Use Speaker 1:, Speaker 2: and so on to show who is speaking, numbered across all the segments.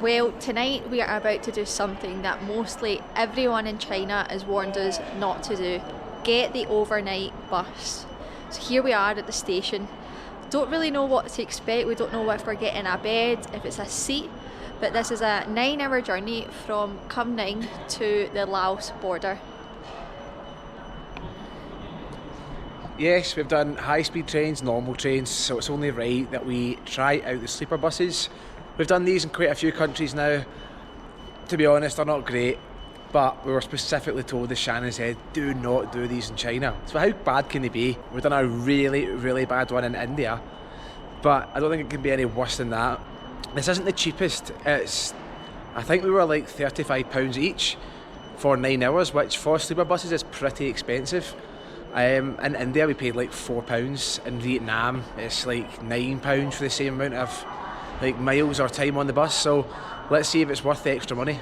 Speaker 1: Well, tonight we are about to do something that mostly everyone in China has warned us not to do. Get the overnight bus. So here we are at the station. Don't really know what to expect. We don't know if we're getting a bed, if it's a seat, but this is a 9-hour journey from Kunming to the Laos border.
Speaker 2: Yes, we've done high-speed trains, normal trains, so it's only right that we try out the sleeper buses. We've done these in quite a few countries now. To be honest, they're not great, but we were specifically told, as Shannon said, do not do these in China. So how bad can they be? We've done a really, really bad one in India, but I don't think it can be any worse than that. This isn't the cheapest. I think we were like £35 each for 9 hours, which for sleeper buses is pretty expensive. In India we paid like £4. In Vietnam it's like £9 for the same amount of like miles or time on the bus, so let's see if it's worth the extra money.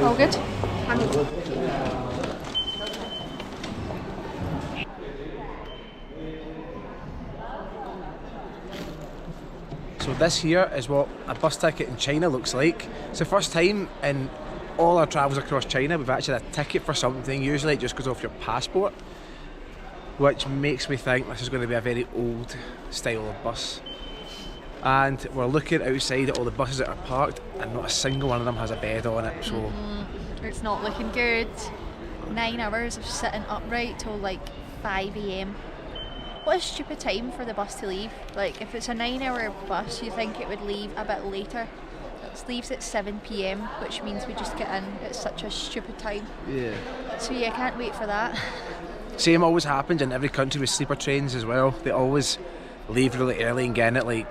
Speaker 1: All good?
Speaker 2: So this here is what a bus ticket in China looks like. It's the first time in all our travels across China we've actually had a ticket for something. Usually it just goes off your passport, which makes me think this is going to be a very old style of bus. And we're looking outside at all the buses that are parked and not a single one of them has a bed on it, so...
Speaker 1: It's not looking good. 9 hours of sitting upright till like 5 AM. What a stupid time for the bus to leave. Like, if it's a 9-hour bus, you think it would leave a bit later. It leaves at 7 PM, which means we just get in at such a stupid time.
Speaker 2: Yeah.
Speaker 1: So yeah, I can't wait for that.
Speaker 2: Same always happens in every country with sleeper trains as well. They always leave really early and get in at like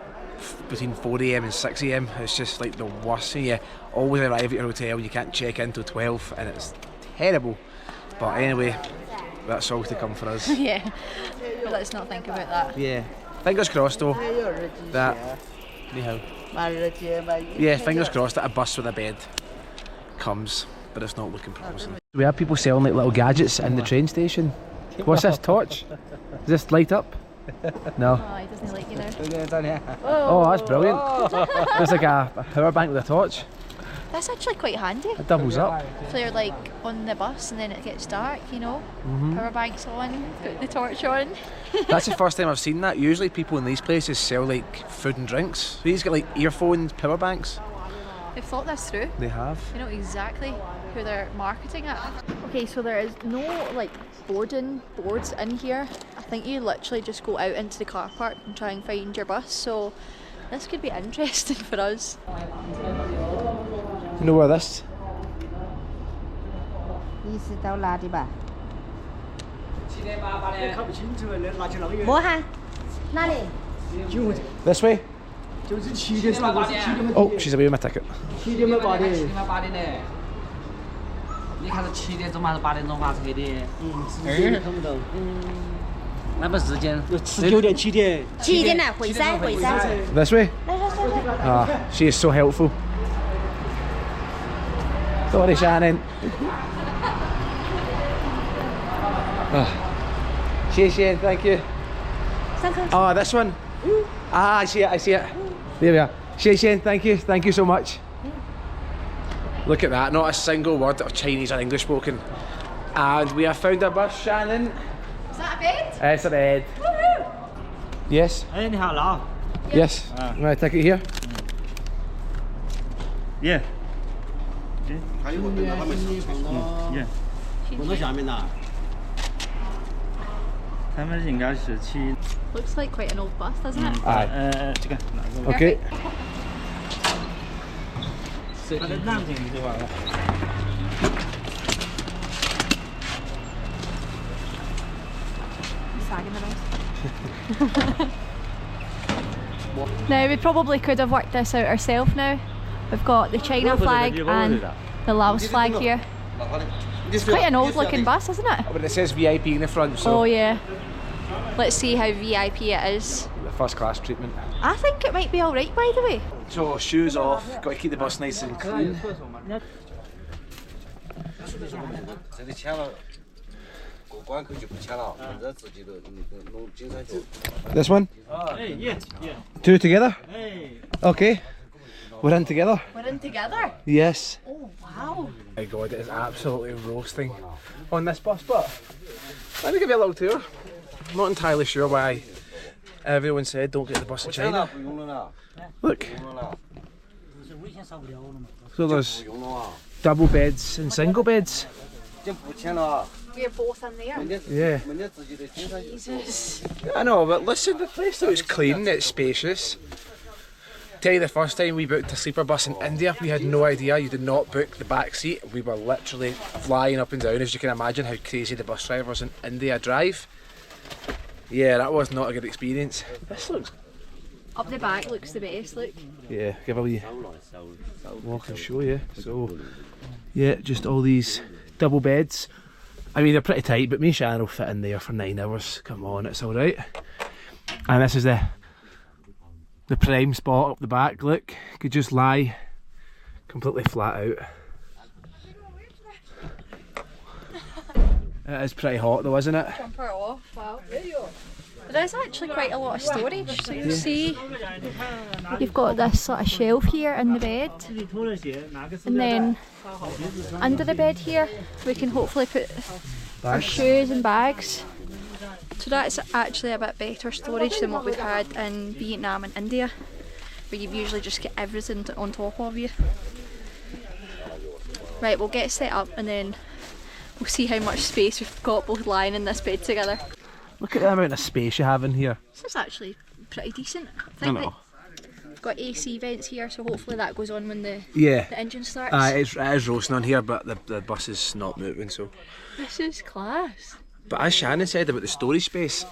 Speaker 2: between 4 AM and 6 AM. It's just like the worst. And you always arrive at your hotel and you can't check in till 12 and it's terrible. But anyway, that's all to come for us.
Speaker 1: Yeah, but let's not think about that.
Speaker 2: Yeah. Fingers crossed though that... Yeah, fingers crossed that a bus with a bed comes, but it's not looking promising. We have people selling like little gadgets in the train station. What's this, torch? Does this light up? No.
Speaker 1: Oh, he doesn't like you now.
Speaker 2: Oh, that's brilliant. It's like a power bank with a torch.
Speaker 1: That's actually quite handy.
Speaker 2: It doubles up.
Speaker 1: So you're like on the bus and then it gets dark, you know, power bank's on, put the torch on.
Speaker 2: That's the first time I've seen that. Usually people in these places sell like food and drinks. So these get like earphones, power banks.
Speaker 1: They've thought this through.
Speaker 2: They have.
Speaker 1: They know exactly who they're marketing at. Okay, so there is no like boarding boards in here. I think you literally just go out into the car park and try and find your bus. So this could be interesting for us.
Speaker 2: You know where this?
Speaker 3: Mohan,
Speaker 2: This way? Oh, she's away with my ticket. This way? Ah, she is so helpful. Sorry, Shannon. Shannon, thank you. Ah, this one. Ah, I see it. There we are. Shannon, thank you so much. Look at that, not a single word of Chinese or English spoken. And we have found a bus, Shannon.
Speaker 1: Is that a bed?
Speaker 2: It's a bed.
Speaker 1: Woohoo!
Speaker 2: Yes. Yes. My ticket here.
Speaker 4: Yeah.
Speaker 1: Looks like quite an old bus, doesn't it?
Speaker 2: Aye. Okay.
Speaker 1: Sagging the Now we probably could have worked this out ourselves now. We've got the China flag and the Laos flag here. It's quite an old looking bus, isn't it?
Speaker 2: But it says VIP in the front, so...
Speaker 1: Oh yeah. Let's see how VIP it is.
Speaker 2: The first class treatment.
Speaker 1: I think it might be alright, by the way.
Speaker 2: So, shoes off, got to keep the bus nice and clean. This one?
Speaker 3: Yeah.
Speaker 2: Two together? Okay. We're in together?
Speaker 1: We're in together?
Speaker 2: Yes.
Speaker 1: Oh, wow.
Speaker 2: My god, it is absolutely roasting on this bus, but let me give you a little tour. I'm not entirely sure why everyone said don't get the bus in China. Look. So there's double beds and single beds.
Speaker 1: We're both in there.
Speaker 2: Yeah.
Speaker 1: Jesus.
Speaker 2: I know, but listen, the place looks clean, it's spacious. Tell you the first time we booked a sleeper bus in India, we had no idea you did not book the back seat. We were literally flying up and down, as you can imagine how crazy the bus drivers in India drive. Yeah, that was not a good experience. This looks...
Speaker 1: Up the back looks the best, look.
Speaker 2: Yeah, give a wee walk and show you. So, yeah, just all these double beds. I mean, they're pretty tight, but me and Shannon will fit in there for 9 hours. Come on, it's alright. And this is the prime spot up the back, look. Could just lie completely flat out. It is pretty hot though, isn't it?
Speaker 1: Jumper off, wow. There is actually quite a lot of storage, so you'll see you've got this sort of shelf here in the bed, and then under the bed here we can hopefully put our shoes and bags. So that's actually a bit better storage than what we've had in Vietnam and India, where you usually just get everything on top of you. Right, we'll get set up and then we'll see how much space we've got both lying in this bed together.
Speaker 2: Look at the amount of space you have in here.
Speaker 1: This is actually pretty decent. I think
Speaker 2: know.
Speaker 1: we've got AC vents here, so hopefully that goes on when the engine starts.
Speaker 2: It is roasting on here, but the bus is not moving, so.
Speaker 1: This is class.
Speaker 2: But as Shannon said about the storage space,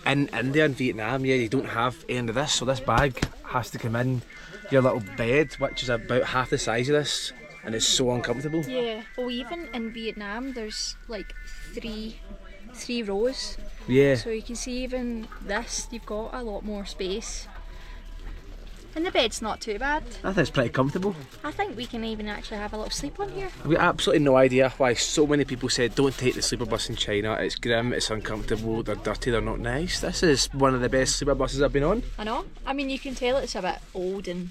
Speaker 2: in India and Vietnam, yeah, you don't have any of this, so this bag has to come in your little bed, which is about half the size of this, and it's so uncomfortable.
Speaker 1: Yeah, well even in Vietnam there's like three rows.
Speaker 2: Yeah.
Speaker 1: So you can see even this, you've got a lot more space. And the bed's not too bad.
Speaker 2: I think it's pretty comfortable.
Speaker 1: I think we can even actually have a little sleep on here.
Speaker 2: I've got absolutely no idea why so many people said don't take the sleeper bus in China. It's grim, it's uncomfortable, they're dirty, they're not nice. This is one of the best sleeper buses I've been on.
Speaker 1: I know. I mean, you can tell it's a bit old and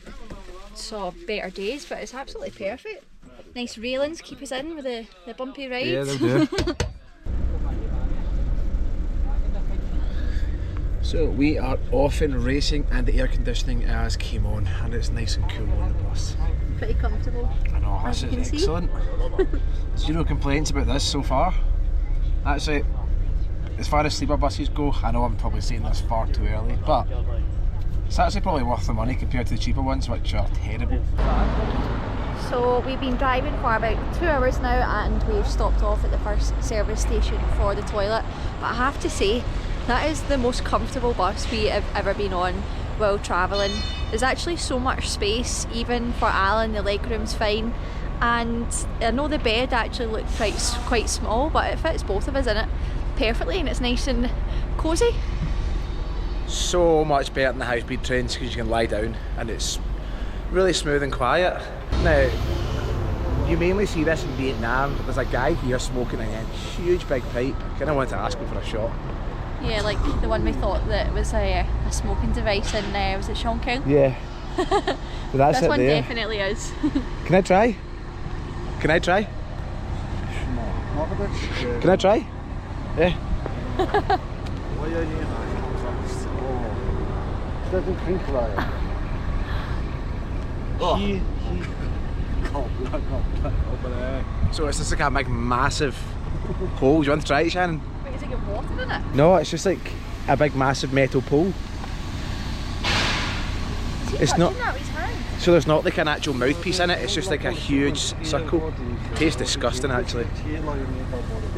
Speaker 1: saw better days, but it's absolutely perfect. Nice railings keep us in with the bumpy rides.
Speaker 2: Yeah, they do. So we are off and racing, and the air conditioning has came on and it's nice and cool on the bus.
Speaker 1: Pretty comfortable.
Speaker 2: I know, this is excellent. Zero complaints about this so far. Actually, as far as sleeper buses go, I know I'm probably saying this far too early, but it's actually probably worth the money compared to the cheaper ones, which are terrible.
Speaker 1: So we've been driving for about 2 hours now, and we've stopped off at the first service station for the toilet. But I have to say, that is the most comfortable bus we have ever been on while travelling. There's actually so much space, even for Alan, the legroom's fine. And I know the bed actually looked quite small, but it fits both of us in it perfectly, and it's nice and cosy.
Speaker 2: So much better than the high-speed trains because you can lie down and it's really smooth and quiet. Now, you mainly see this in Vietnam, but there's a guy here smoking a huge big pipe. I kind of wanted to ask him for a shot.
Speaker 1: Yeah, like the one we thought that was a smoking device in, was it Shannon?
Speaker 2: Yeah. But that's
Speaker 1: this
Speaker 2: it
Speaker 1: one
Speaker 2: there.
Speaker 1: definitely is.
Speaker 2: Can I try? Can I try? Can I try? Yeah. So it's just like a big massive pole. Do you want to try it, Shannon?
Speaker 1: Wait, is it got water in it?
Speaker 2: No, it's just like a big massive metal pole. It's not.
Speaker 1: That with his hand?
Speaker 2: So there's not like an actual mouthpiece in it, it's just like a huge circle. Tastes disgusting actually. Can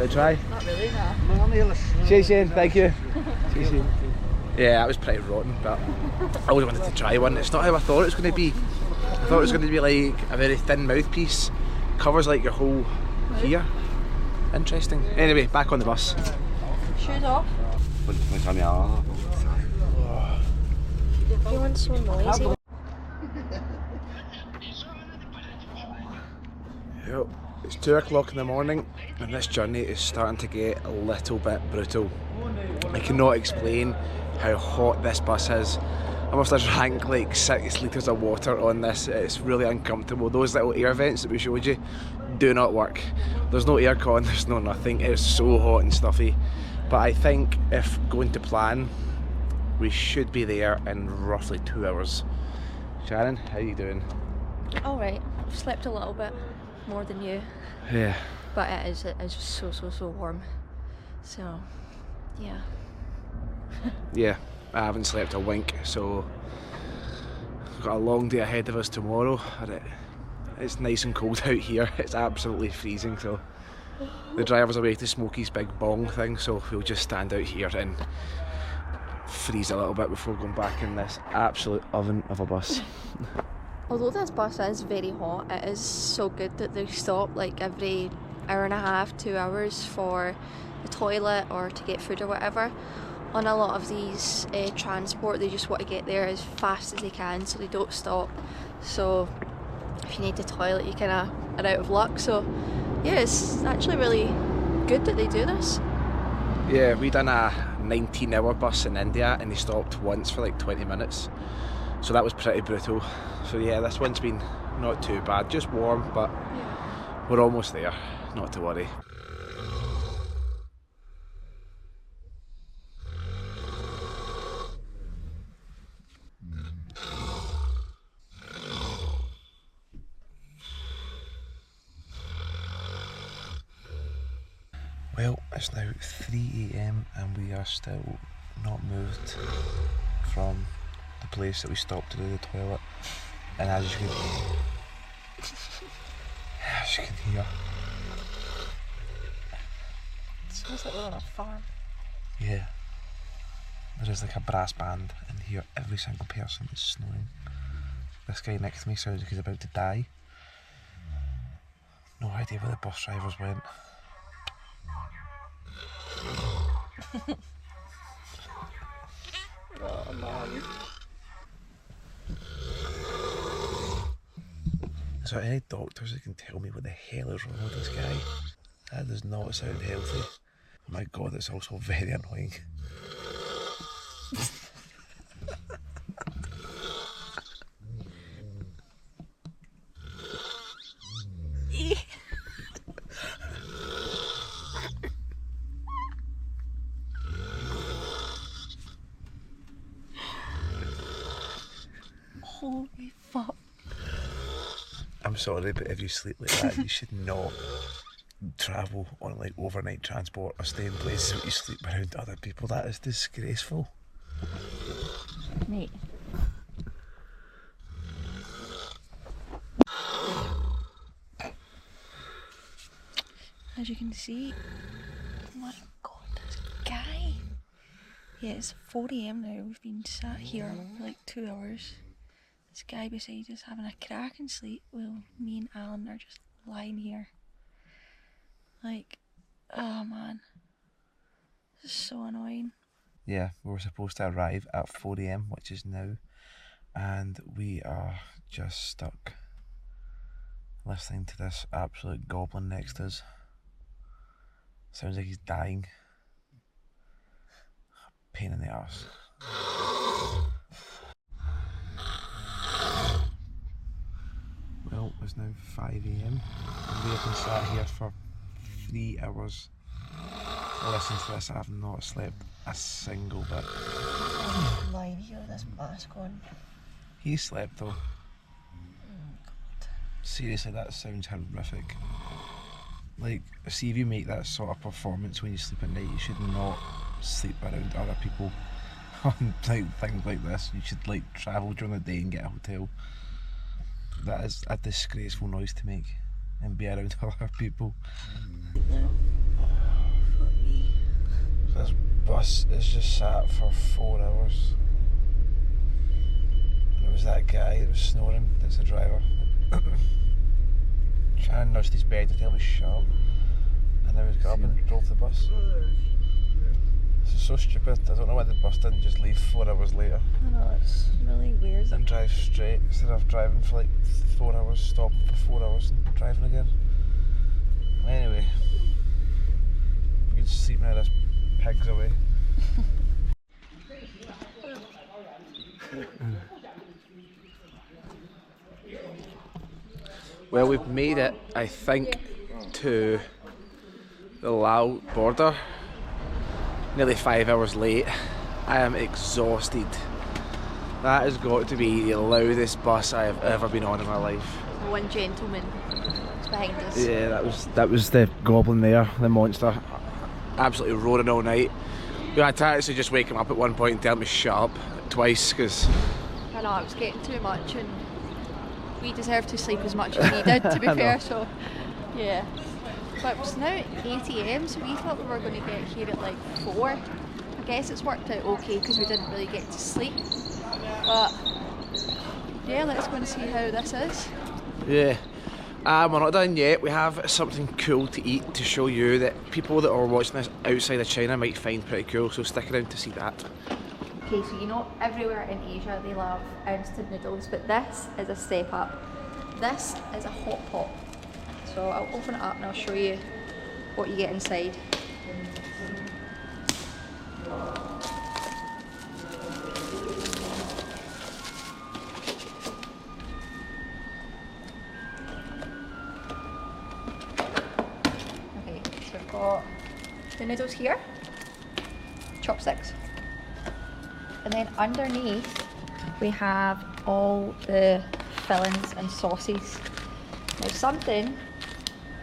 Speaker 2: I try?
Speaker 1: Not really, no.
Speaker 2: Cheers, Shane, thank you. Cheers, Shane. Yeah, that was pretty rotten, but I always wanted to try one. It's not how I thought it was going to be. I thought it was going to be like a very thin mouthpiece, covers like your whole here. Interesting. Anyway, back on the bus.
Speaker 1: Shoes off. Everyone's so noisy.
Speaker 2: Yep, it's 2 o'clock in the morning and this journey is starting to get a little bit brutal. I cannot explain how hot this bus is. I must have drank like 6 litres of water on this. It's really uncomfortable. Those little air vents that we showed you do not work. There's no aircon, there's no nothing. It's so hot and stuffy. But I think if going to plan, we should be there in roughly 2 hours. Shannon, how are you doing?
Speaker 1: Alright, I've slept a little bit more than you.
Speaker 2: Yeah.
Speaker 1: But it is so warm. So, yeah.
Speaker 2: Yeah, I haven't slept a wink, so we've got a long day ahead of us tomorrow. It's nice and cold out here. It's absolutely freezing, so the driver's away to Smokey's big bong thing, so we'll just stand out here and freeze a little bit before going back in this absolute oven of a bus.
Speaker 1: Although this bus is very hot, it is so good that they stop like every hour and a half, 2 hours for the toilet or to get food or whatever. On a lot of these transport, they just want to get there as fast as they can, so they don't stop. So if you need the toilet, you kind of are out of luck. So yeah, it's actually really good that they do this.
Speaker 2: Yeah, we done a 19-hour bus in India and they stopped once for like 20 minutes. So that was pretty brutal. So yeah, this one's been not too bad, just warm, but yeah, we're almost there, not to worry. Well, it's now 3 AM and we are still not moved from the place that we stopped to do the toilet. And as you can hear,
Speaker 1: It sounds like we're on a farm.
Speaker 2: yeah, there is like a brass band in here. Every single person is snoring. This guy next to me sounds like he's about to die. No idea where the bus drivers went.
Speaker 1: Oh, Mom.
Speaker 2: Is there any doctors that can tell me what the hell is wrong with this guy? That does not sound healthy. Oh my god, it's also very annoying.
Speaker 1: Holy fuck.
Speaker 2: I'm sorry, but if you sleep like that, you should not travel on like overnight transport or stay in places where you sleep around other people. That is disgraceful.
Speaker 1: Mate. As you can see, oh my god, this guy. Yeah, it's 4 AM now. We've been sat here for like 2 hours. This guy beside us having a cracking sleep while me and Alan are just lying here. Like, oh man, this is so annoying.
Speaker 2: Yeah, we were supposed to arrive at 4 AM, which is now, and we are just stuck listening to this absolute goblin next to us. Sounds like he's dying. Pain in the arse. Well, it's now 5 AM and we have been sat here for 3 hours listening to this. I have not slept a single bit.
Speaker 1: I'm lying here with this mask on.
Speaker 2: He slept though.
Speaker 1: Oh god.
Speaker 2: Seriously, that sounds horrific. Like, see, if you make that sort of performance when you sleep at night, you should not sleep around other people on like things like this. You should like travel during the day and get a hotel. That is a disgraceful noise to make and be around other people.
Speaker 1: No. Fuck me.
Speaker 2: This bus is just sat for 4 hours. And it was that guy that was snoring that's the driver. Shannon nudged his bed to tell him to shut up. And then he got up and drove the bus. This is so stupid. I don't know why the bus didn't just leave 4 hours later.
Speaker 1: I know, it's really weird.
Speaker 2: And drive straight instead of driving for like 4 hours, stopping for 4 hours and driving again. Anyway, we can just sleep now. This pig's away. Well, we've made it, I think, to the Laos border. Nearly 5 hours late. I am exhausted. That has got to be the loudest bus I have ever been on in my life.
Speaker 1: One gentleman is behind us.
Speaker 2: Yeah, that was the goblin there, the monster. Absolutely roaring all night. We had to actually just wake him up at one point and tell him to shut up twice because
Speaker 1: I know, it was getting too much and we deserve to sleep as much as he did, to be fair, so yeah. But it's now 8 AM, so we thought we were going to get here at like 4. I guess it's worked out okay because we didn't really get to sleep. But yeah, let's go and see how this is.
Speaker 2: yeah. We're not done yet. We have something cool to eat to show you that people that are watching this outside of China might find pretty cool, so stick around to see that.
Speaker 1: Okay, so you know everywhere in Asia they love instant noodles, but this is a step up. This is a hot pot. So I'll open it up and I'll show you what you get inside. Okay, so we've got the noodles here, chopsticks, and then underneath we have all the fillings and sauces. Now something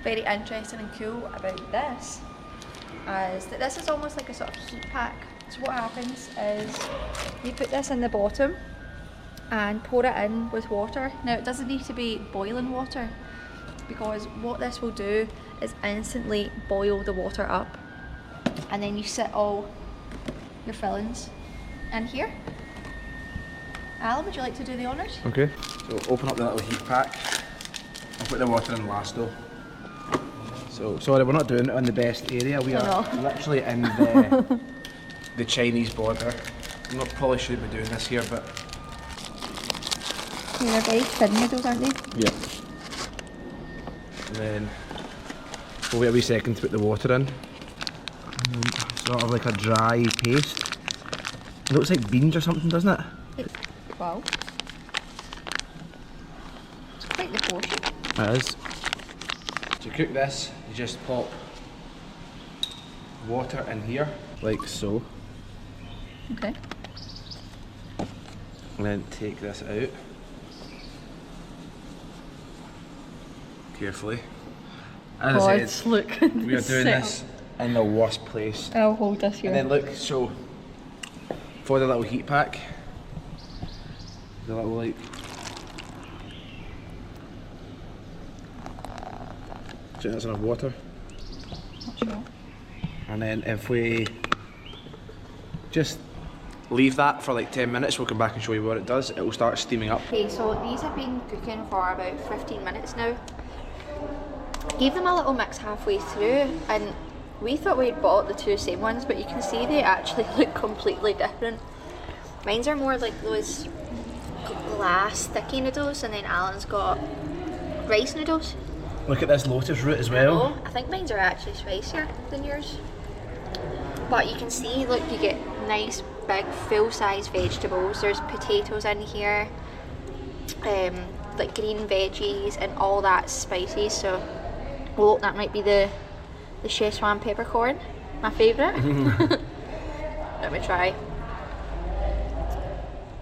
Speaker 1: very interesting and cool about this is that this is almost like a sort of heat pack. So what happens is you put this in the bottom and pour it in with water. Now it doesn't need to be boiling water because what this will do is instantly boil the water up, and then you sit all your fillings in here. Alan, would you like to do the honours?
Speaker 2: Okay. So open up the little heat pack. I'll put the water in last though. So sorry, we're not doing it on the best area. We are literally in the Chinese border. I'm not probably shouldn't be doing this here, but
Speaker 1: They're very thin noodles, aren't they?
Speaker 2: yeah. And then we'll wait a wee second to put the water in. Sort of like a dry paste. It looks like beans or something, doesn't it?
Speaker 1: Wow. It's quite the portion.
Speaker 2: It is. To cook this, you just pop water in here, like so.
Speaker 1: Okay.
Speaker 2: And then take this out. Carefully. As I said,
Speaker 1: look.
Speaker 2: we are doing this in the worst place.
Speaker 1: I'll hold this here.
Speaker 2: And then look, so for the little heat pack, the little like so that's enough water.
Speaker 1: Not sure.
Speaker 2: And then if we just leave that for like 10 minutes, we'll come back and show you what it does. It will start steaming up.
Speaker 1: Okay, so these have been cooking for about 15 minutes now. Gave them a little mix halfway through and we thought we'd bought the two same ones, but you can see they actually look completely different. Mine's are more like those glass sticky noodles, and then Alan's got rice noodles.
Speaker 2: Look at this lotus root as well.
Speaker 1: I think mine's are actually spicier than yours. But you can see, look, you get nice big full-size vegetables. There's potatoes in here, like green veggies and all that spicy. So, oh, that might be the Szechuan peppercorn, my favourite. Let me try.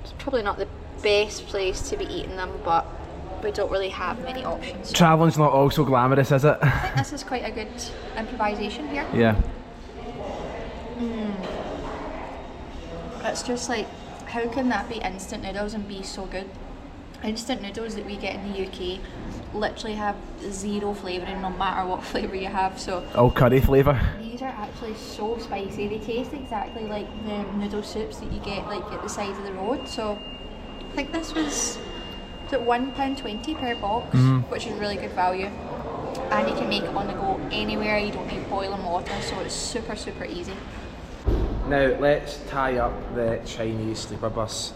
Speaker 1: It's probably not the best place to be eating them, but we don't really have many options.
Speaker 2: Travelling's not all so glamorous, is it?
Speaker 1: I think this is quite a good improvisation here.
Speaker 2: Yeah.
Speaker 1: It's just like, how can that be instant noodles and be so good? Instant noodles that we get in the UK literally have zero flavouring no matter what flavour you have, so
Speaker 2: All curry flavour.
Speaker 1: these are actually so spicy. They taste exactly like the noodle soups that you get like at the side of the road. So I think this was £1.20 per box, which is really good value. And you can make it on the go anywhere. You don't need boiling water, so it's super easy.
Speaker 2: Now let's tie up the Chinese sleeper bus.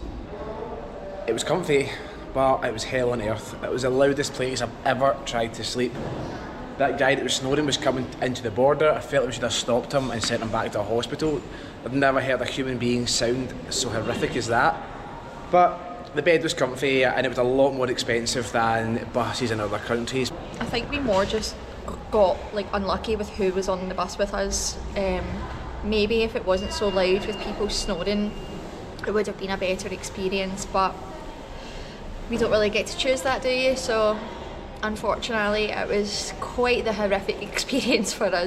Speaker 2: It was comfy, but it was hell on earth. It was the loudest place I've ever tried to sleep. that guy that was snoring was coming into the border. I felt we should have stopped him and sent him back to a hospital. I've never heard a human being sound so horrific as that. But the bed was comfy and it was a lot more expensive than buses in other countries.
Speaker 1: I think we more just got like unlucky with who was on the bus with us. Maybe if it wasn't so loud with people snoring, it would have been a better experience, but we don't really get to choose that, do you? So unfortunately it was quite the horrific experience for us.